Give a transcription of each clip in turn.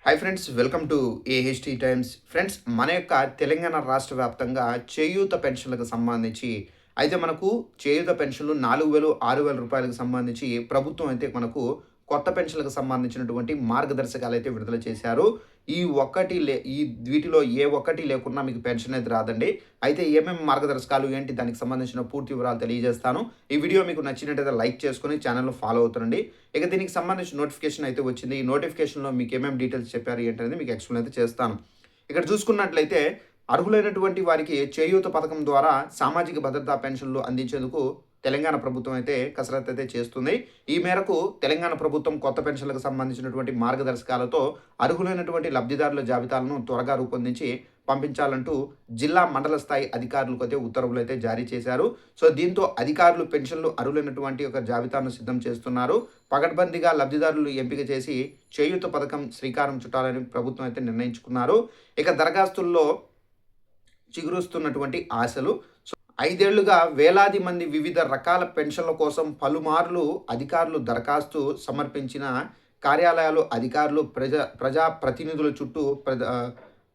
Hi friends, welcome to AHT times. Friends, మన యొక్క తెలంగాణ రాష్ట్ర వ్యాప్తంగా చేయూత పెన్షన్లకు సంబంధించి అయితే మనకు చేయూత పెన్షన్లు 4,000, 6,000 రూపాయలకు సంబంధించి ప్రభుత్వం అయితే మనకు కొత్త పెన్షన్లకు సంబంధించినటువంటి మార్గదర్శకాలు అయితే విడుదల చేశారు. వీటిలో ఏ ఒక్కటి లేకున్నా మీకు పెన్షన్ అయితే రాదండి. అయితే ఏమేమి మార్గదర్శకాలు ఏంటి, దానికి సంబంధించిన పూర్తి వివరాలు తెలియజేస్తాను. ఈ వీడియో మీకు నచ్చినట్టయితే లైక్ చేసుకొని ఛానల్‌లో ఫాలో అవుతుండండి. ఇక దీనికి సంబంధించిన నోటిఫికేషన్ అయితే వచ్చింది. ఈ నోటిఫికేషన్‌లో మీకు ఏమేమి డీటెయిల్స్ చెప్పారు ఏంటనేది మీకు ఎక్స్‌ప్లెయిన్ అయితే చేస్తాను. ఇక్కడ చూసుకున్నట్లయితే అర్హులైనటువంటి వారికి చేయూత పథకం ద్వారా సామాజిక భద్రతా పెన్షన్లు అందించేందుకు తెలంగాణ ప్రభుత్వం అయితే కసరత్తు అయితే చేస్తుంది. ఈ మేరకు తెలంగాణ ప్రభుత్వం కొత్త పెన్షన్లకు సంబంధించినటువంటి మార్గదర్శకాలతో అర్హులైనటువంటి లబ్ధిదారుల జాబితాలను త్వరగా రూపొందించి పంపించాలంటూ జిల్లా మండల స్థాయి అధికారులకు అయితే ఉత్తర్వులు అయితే జారీ చేశారు. సో దీంతో అధికారులు పెన్షన్లు అర్హులైనటువంటి ఒక జాబితాను సిద్ధం చేస్తున్నారు. పకడ్బందీగా లబ్ధిదారులు ఎంపిక చేసి చేయూత పథకం శ్రీకారం చుట్టాలని ప్రభుత్వం అయితే నిర్ణయించుకున్నారు. ఇక దరఖాస్తుల్లో చిగురుస్తున్నటువంటి ఆశలు. 5 ఏళ్లుగా వేలాది మంది వివిధ రకాల పెన్షన్ల కోసం పలుమార్లు అధికారులు దరఖాస్తు సమర్పించిన కార్యాలయాలు, అధికారులు, ప్రజా ప్రతినిధుల చుట్టూ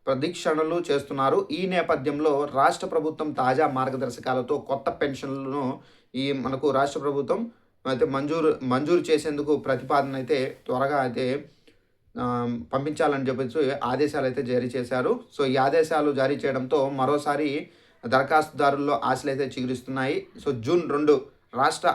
ప్రదక్షిణలు చేస్తున్నారు. ఈ నేపథ్యంలో రాష్ట్ర ప్రభుత్వం తాజా మార్గదర్శకాలతో కొత్త పెన్షన్లను మనకు రాష్ట్ర ప్రభుత్వం అయితే మంజూరు చేసేందుకు ప్రతిపాదన అయితే త్వరగా అయితే పంపించాలని చెప్పేసి ఆదేశాలు అయితే జారీ చేశారు. సో ఈ ఆదేశాలు జారీ చేయడంతో మరోసారి దరఖాస్తుదారుల్లో ఆశలు అయితే చిగురిస్తున్నాయి. సో జూన్ 2 రాష్ట్ర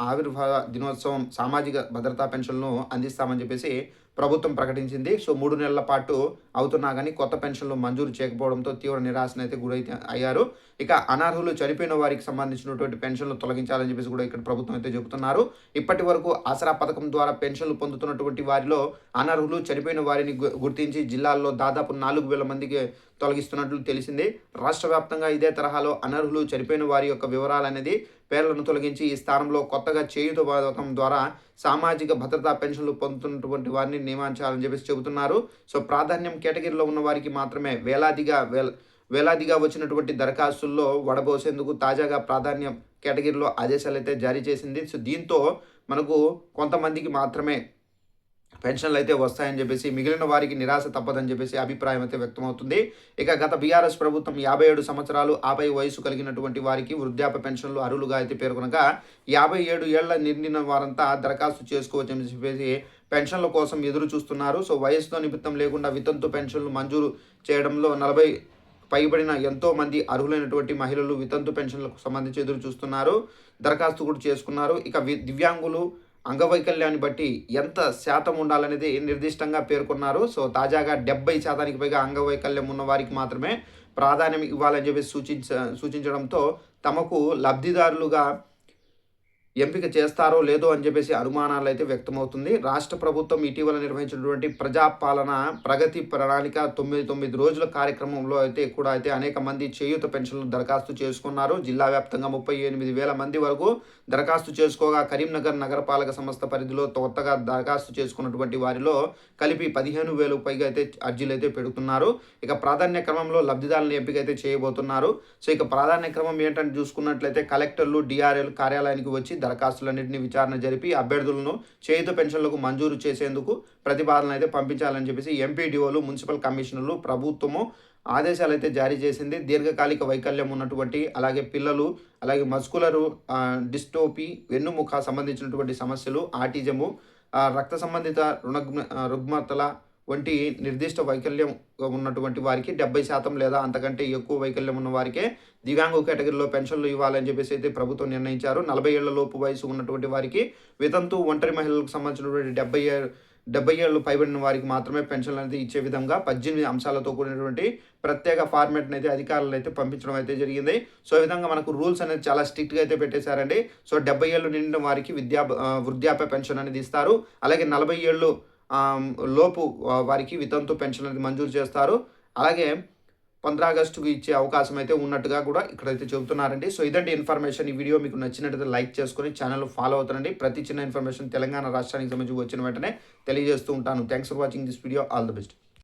ఆవిర్భావ దినోత్సవం సామాజిక భద్రతా పెన్షన్లను అందిస్తామని చెప్పేసి ప్రభుత్వం ప్రకటించింది. సో 3 నెలల పాటు అవుతున్నా కానీ కొత్త పెన్షన్లు మంజూరు చేయకపోవడంతో తీవ్ర నిరాశనైతే గురైతే అయ్యారు. ఇక అనర్హులు చనిపోయిన వారికి సంబంధించినటువంటి పెన్షన్లు తొలగించాలని చెప్పేసి కూడా ఇక్కడ ప్రభుత్వం అయితే చెబుతున్నారు. ఇప్పటి వరకు ఆసరా పథకం ద్వారా పెన్షన్లు పొందుతున్నటువంటి వారిలో అనర్హులు చనిపోయిన వారిని గుర్తించి జిల్లాల్లో దాదాపు 4,000 మందికి తొలగిస్తున్నట్లు తెలిసింది. రాష్ట్ర వ్యాప్తంగా ఇదే తరహాలో అనర్హులు చనిపోయిన వారి యొక్క వివరాలు అనేది పేర్లను తొలగించి ఈ స్థానంలో కొత్తగా చేయూత పథకం ద్వారా సామాజిక భద్రతా పెన్షన్లు పొందుతున్నటువంటి వారిని నియమించాలని చెప్పేసి చెబుతున్నారు. సో ప్రాధాన్యం కేటగిరీలో ఉన్న వారికి మాత్రమే వేలాదిగా వచ్చినటువంటి దరఖాస్తుల్లో వడబోసేందుకు తాజాగా ప్రాధాన్యం కేటగిరీలో ఆదేశాలు అయితే జారీ చేసింది. సో దీంతో మనకు కొంతమందికి మాత్రమే పెన్షన్లు అయితే వస్తాయని చెప్పేసి మిగిలిన వారికి నిరాశ తప్పదని చెప్పేసి అభిప్రాయం అయితే వ్యక్తమవుతుంది. ఇక గత బీఆర్ఎస్ ప్రభుత్వం 57 సంవత్సరాలు ఆపై వయసు కలిగినటువంటి వారికి వృద్ధాప్య పెన్షన్లు అర్హులుగా అయితే పేర్కొనగా 57 ఏళ్ల నిండిన వారంతా దరఖాస్తు చేసుకోవచ్చని చెప్పేసి పెన్షన్ల కోసం ఎదురు చూస్తున్నారు. సో వయసుతో నిమిత్తం లేకుండా వితంతు పెన్షన్లు మంజూరు చేయడంలో 40 పైబడిన ఎంతో మంది అర్హులైనటువంటి మహిళలు వితంతు పెన్షన్లకు సంబంధించి ఎదురు చూస్తున్నారు. దరఖాస్తు కూడా చేసుకున్నారు. ఇక దివ్యాంగులు అంగవైకల్యాన్ని బట్టి ఎంత శాతం ఉండాలనేది నిర్దిష్టంగా పేర్కొన్నారు. సో తాజాగా 70% పైగా అంగవైకల్యం ఉన్న వారికి మాత్రమే ప్రాధాన్యం ఇవ్వాలని చెప్పి సూచించడంతో తమకు లబ్ధిదారులుగా ఎంపిక చేస్తారో లేదో అని చెప్పేసి అనుమానాలు అయితే వ్యక్తమవుతుంది. రాష్ట్ర ప్రభుత్వం ఇటీవల నిర్వహించినటువంటి ప్రజాపాలన ప్రగతి ప్రణాళిక 9 రోజుల కార్యక్రమంలో అయితే కూడా అనేక మంది చేయూత పెన్షన్లు దరఖాస్తు చేసుకున్నారు. జిల్లా వ్యాప్తంగా 38,000 మంది వరకు దరఖాస్తు చేసుకోగా కరీంనగర్ నగరపాలక సంస్థ పరిధిలో కొత్తగా దరఖాస్తు చేసుకున్నటువంటి వారిలో కలిపి 15,000 పైగా అయితే అర్జీలు అయితే పెడుతున్నారు. ఇక ప్రాధాన్య క్రమంలో లబ్ధిదారులను ఎంపిక అయితే చేయబోతున్నారు. సో ఇక ప్రాధాన్య క్రమం ఏంటంటే చూసుకున్నట్లయితే కలెక్టర్లు, డిఆర్ఎల్ కార్యాలయానికి వచ్చి దరఖాస్తులన్నింటినీ విచారణ జరిపి అభ్యర్థులను చేయూత పెన్షన్లకు మంజూరు చేసేందుకు ప్రతిపాదన అయితే పంపించాలని చెప్పేసి ఎంపీడీఓలు, మున్సిపల్ కమిషనర్లు ప్రభుత్వము ఆదేశాలు అయితే జారీ చేసింది. దీర్ఘకాలిక వైకల్యం ఉన్నటువంటి అలాగే పిల్లలు, అలాగే మస్కులర్ డిస్టోపీ, వెన్నుముఖ సంబంధించినటువంటి సమస్యలు, ఆటిజము, రక్త సంబంధిత రుగ్మతల వంటి నిర్దిష్ట వైకల్యం ఉన్నటువంటి వారికి 70% లేదా అంతకంటే ఎక్కువ వైకల్యం ఉన్న వారికే దివ్యాంగ కేటగిరీలో పెన్షన్లు ఇవ్వాలని చెప్పేసి అయితే ప్రభుత్వం నిర్ణయించారు. 40 ఏళ్ల లోపు వయసు ఉన్నటువంటి వారికి, వితంతు ఒంటరి మహిళలకు సంబంధించినటువంటి 70 ఏళ్ళు పైబడిన వారికి మాత్రమే పెన్షన్లు అనేది ఇచ్చే విధంగా 18 అంశాలతో కూడినటువంటి ప్రత్యేక ఫార్మాట్ని అయితే అధికారులు అయితే పంపించడం అయితే జరిగింది. సో ఈ విధంగా మనకు రూల్స్ అనేది చాలా స్ట్రిక్ట్గా అయితే పెట్టేశారండి. సో 70 ఏళ్ళు నిండిన వారికి వృద్ధాప్య పెన్షన్ అనేది ఇస్తారు. అలాగే 40 ఏళ్ళు లోపు వారికి వితంతు పెన్షన్ అనేది మంజూరు చేస్తారు. అలాగే 15 ఆగస్టుకు ఇచ్చే అవకాశం అయితే ఉన్నట్టుగా కూడా ఇక్కడైతే చెబుతున్నారండి. సో ఇదండి ఇన్ఫర్మేషన్. ఈ వీడియో మీకు నచ్చినట్లయితే లైక్ చేసుకొని ఛానల్ ఫాలో అవుతారండి. ప్రతి చిన్న ఇన్ఫర్మేషన్ తెలంగాణ రాష్ట్రానికి సంబంధించి వచ్చిన వెంటనే తెలియజేస్తూ ఉంటాను. Thanks for watching this video. All the best.